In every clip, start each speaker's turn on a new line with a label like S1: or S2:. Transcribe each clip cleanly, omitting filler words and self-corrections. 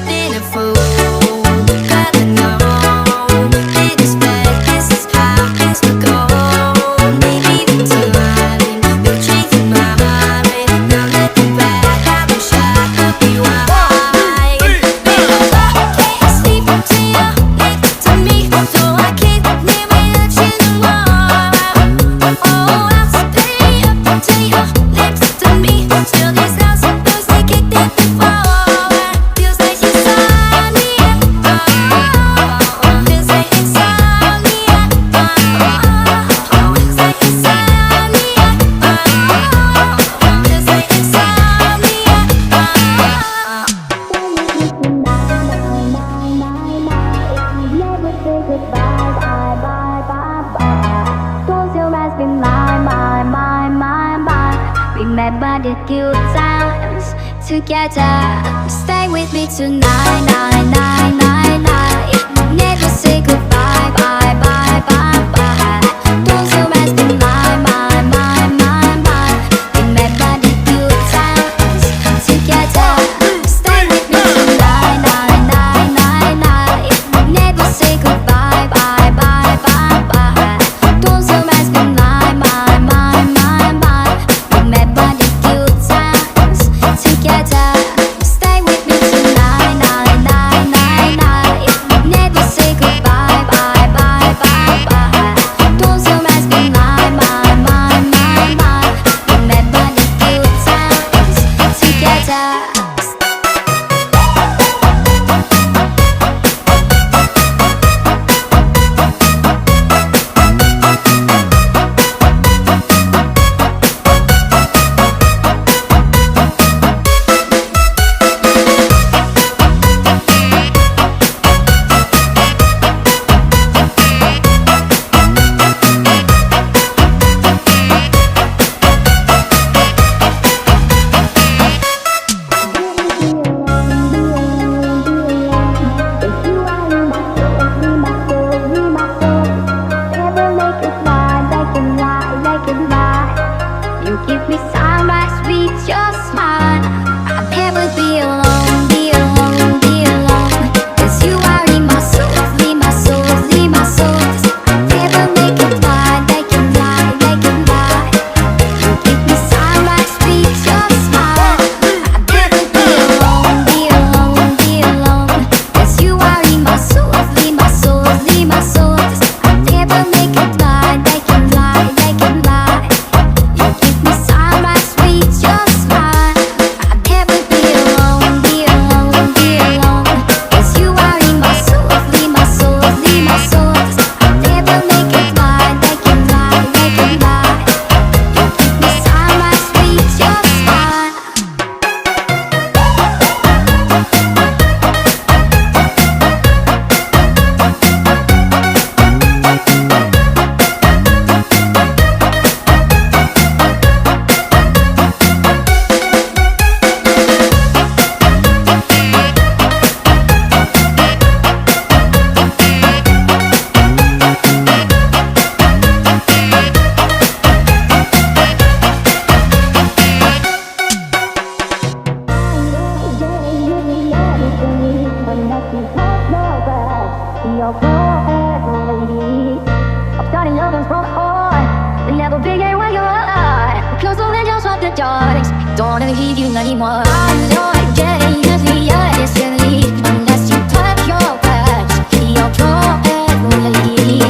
S1: been a fool, but I know didn't expect this is how things would go. Maybe the time you're changing my mind. Now looking back, I wish I could be why. Because I can't sleep until you're next to me, so I can't live without you no more. Oh, I'll stay up until you're next to me. Still these house feels like it did before. Feels like insomnia. Feels like insomnia. Feels like insomnia. Feels like insomnia.
S2: Never say goodbye, bye, bye, bye, bye. Close your eyes, be mine, mine, mine, mine, mine. Remember the good times together. Stay with me tonight, night, night, night, night. Never say goodbye, bye, bye, bye, bye. Close your eyes, be mine, mine, mine, mine, mine. Remember the good times together. Stay with me tonight, night, night, night, night. Never say goodbye, bye, bye, bye, bye. Close your eyes, be mine, mine, mine, mine, mine. Remember the good times together. Stay with me tonight, night, night, night, night. Never say goodbye, bye, bye, bye, bye. Close your eyes, be mine, mine, mine, mine, mine. Remember the good times together. You give me sunrise with your smile. I'll never be alone, be alone, be alone. 'Cause you are in my soul, in my soul, in my soul. I'll never make it fly, make it fly, make it fly. You give me sunrise with your smile. I'll never be alone, be alone, be alone. 'Cause you are in my soul, in my soul, in my soul. I'll never make it fly, make it fly, make it fly. You give me sunrise with your smile. I'll never be alone, be alone, be alone. 'Cause you are in my soul, in my soul, in my soul. I'll never make it fly, make it fly, make it fly. You give me sunrise with your smile. I'm starting loving from the heart. The never begin when you're alive. Close the windows of the darkness. Don't wanna leave you anymore. I'm not getting easily, unless you touch your words. You're probably.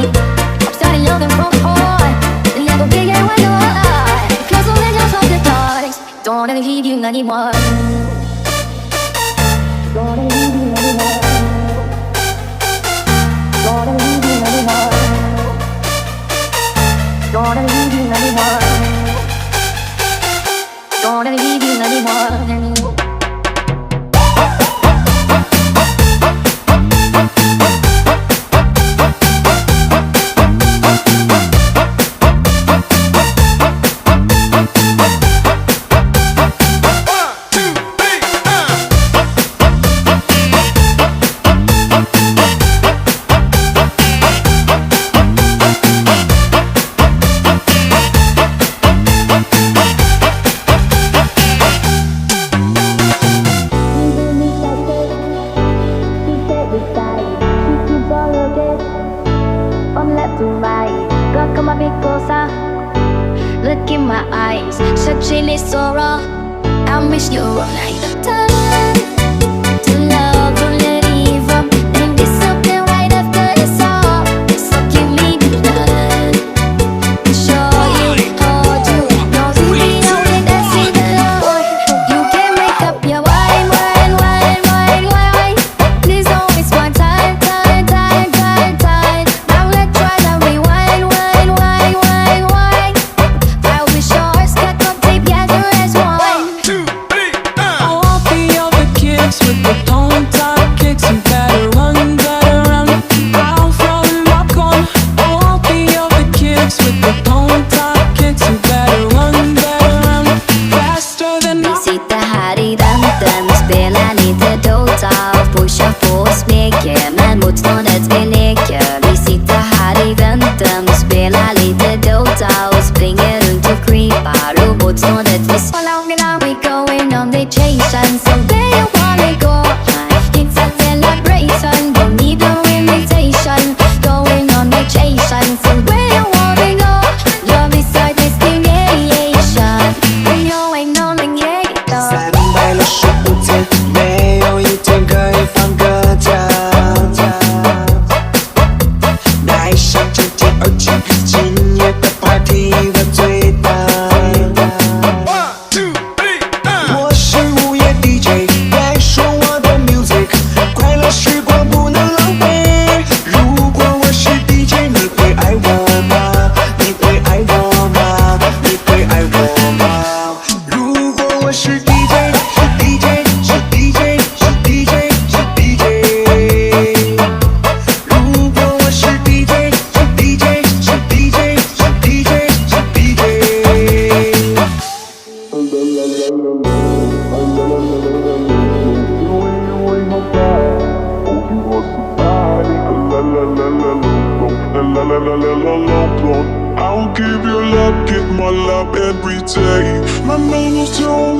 S2: I'm starting loving from the heart. The never begin when you're alive. Close the windows of the darkness. Don't wanna leave you anymore. Don't wanna leave you anymore. Don't wanna leave you anymore. Don't wanna leave you anymore. Don't wanna leave you anymore. Searching is so raw. I miss you all night. To love only leave up and disappear right after the song. So give me the blood. Show you, hold you. No sleeping away, that's it alone. You can make up your mind. There's always one time. Now let's try to rewind. I wish yours got come together as one.
S3: All the other kids with the tone top kicks and better run. I'll throw them popcorn. All the other kids with the tone top kicks and better run. Faster than
S2: Vi sitter här i väntan, spelar lite Dota och pushar på smeken, men motståndet vi leker. Vi sitter här i väntan, spelar lite Dota och springer runt och creepar, och motståndet vi swallowing. We going on vacation, so there you wanna go. It's a celebration, don't need no invitation. Going on vacation, so where you wanna go. Love is our destination, and you ain't no negator.
S4: 365天，没有一天可以放个假。带上监听耳机，今夜的 party 喝最大。我是午夜 DJ， 来说我的 music， 快乐时光不能浪费。如果我是 DJ， 你会爱我吗？你会爱我吗？你会爱我吗？如果我是 DJ， 是 DJ， 是 DJ， 是 DJ， 是 DJ。如果我是 DJ， 是 DJ， 是 DJ， 是 DJ， 是 DJ。I'll
S5: give you love, give my love every day. My name is Joe.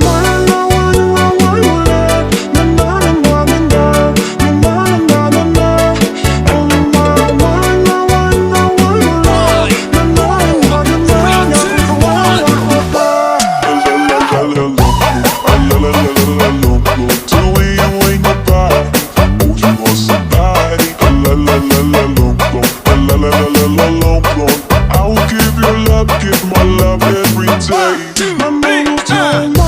S5: I'll give you love, give my love every day. My name is Joe.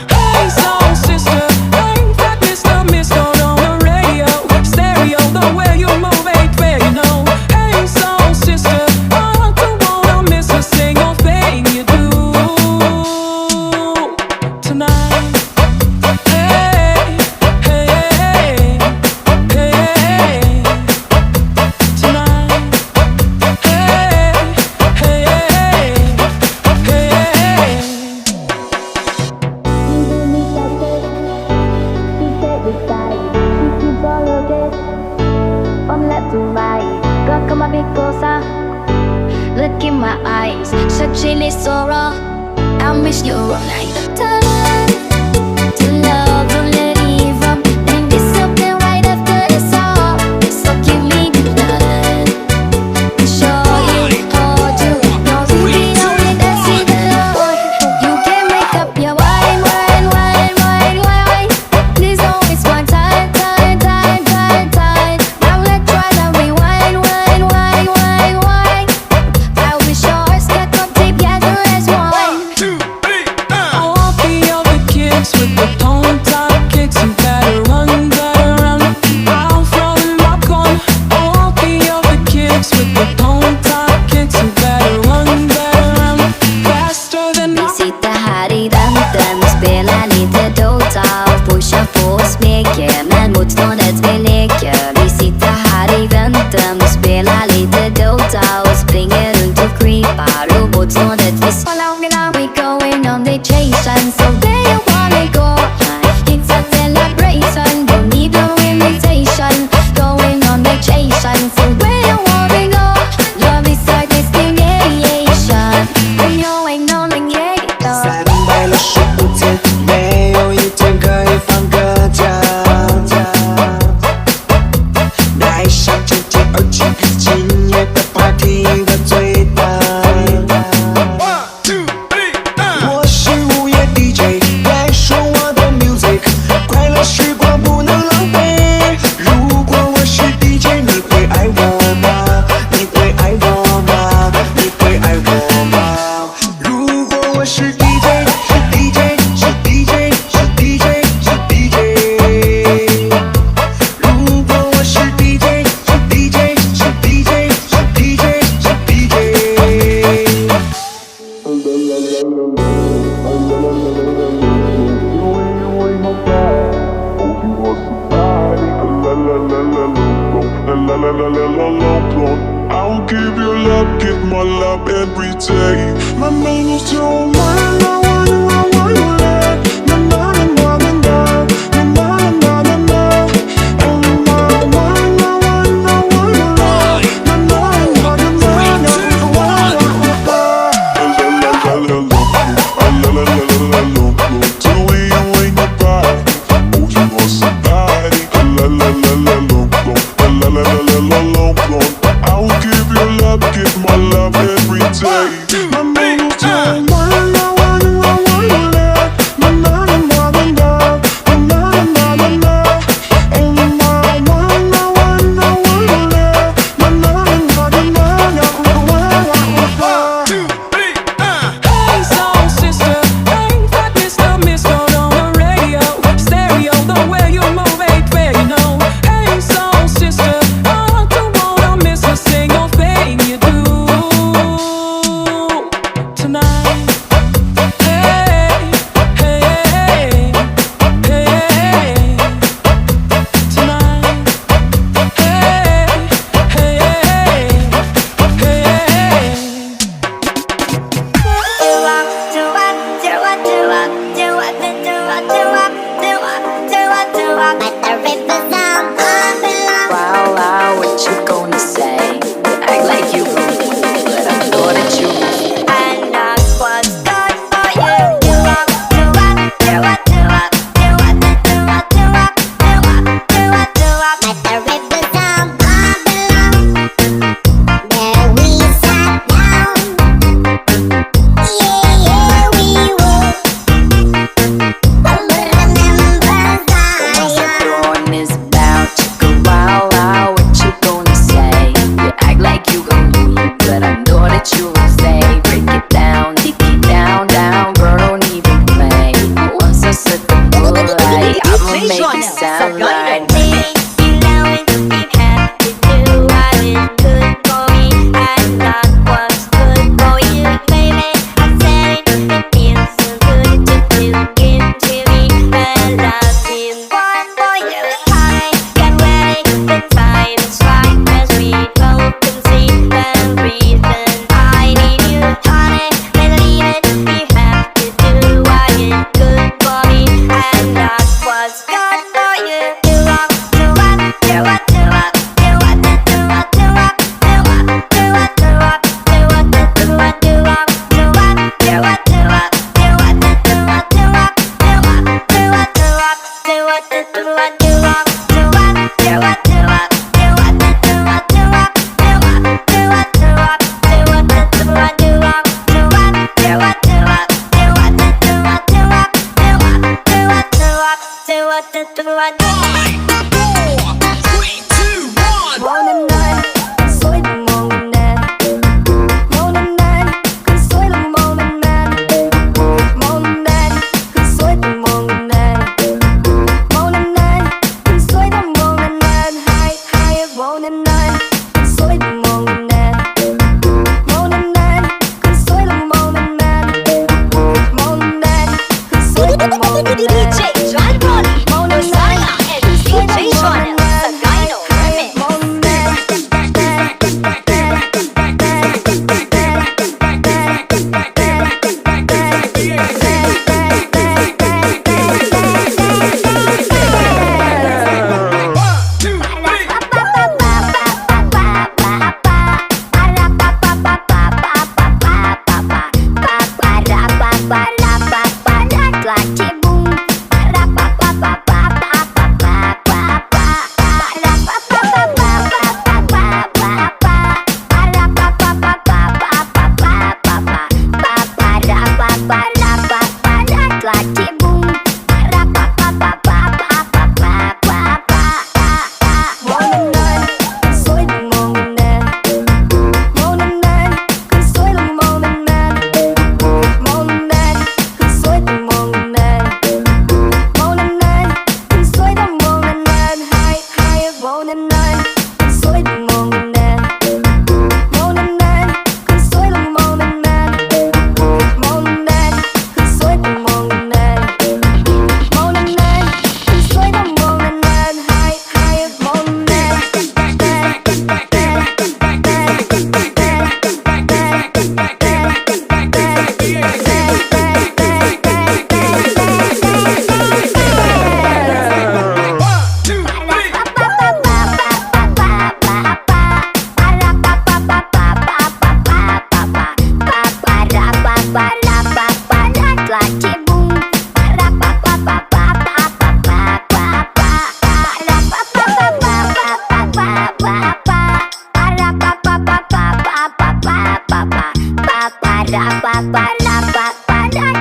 S3: Hey soul sister, ain't that Mr. Mister on the radio? Stereo, the way you move ain't fair, you know. Hey soul sister, I don't wanna miss a single thing you do tonight. Hey, hey, hey, hey, tonight. Hey, hey, hey, hey.
S2: From left to right, girl, come a bit closer. Look in my eyes, searching is so raw. I miss you all night. To love only leave up and disappear right after the song. So give me the blood. Show you, hold you. No sleeping away, that's it alone. You can make up your mind. There's always one time. Now let's try to rewind. I wish yours got come together as one.
S3: All the other
S5: I'll give you love, give my love every day. My name is Joe. I'll give you love, give my love every day. My name is Joe.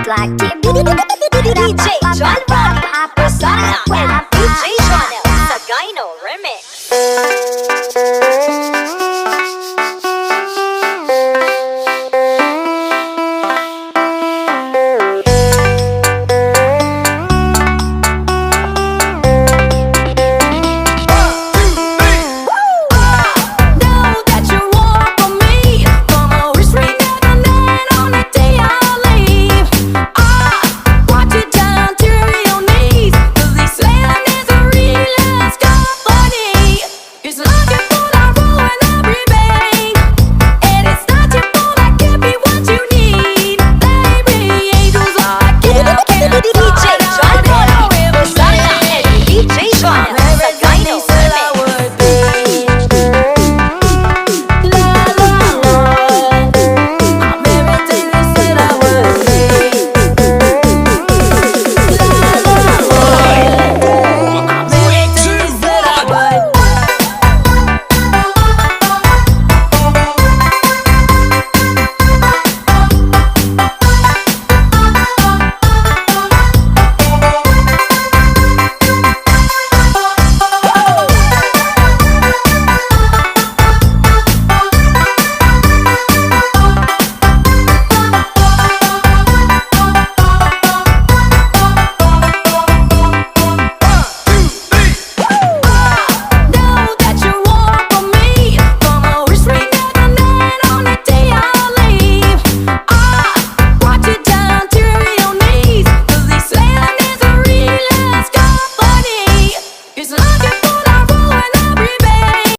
S2: like DJ John Rock, Persona, and DJ Jonel, Sagayno Remix.
S3: It's looking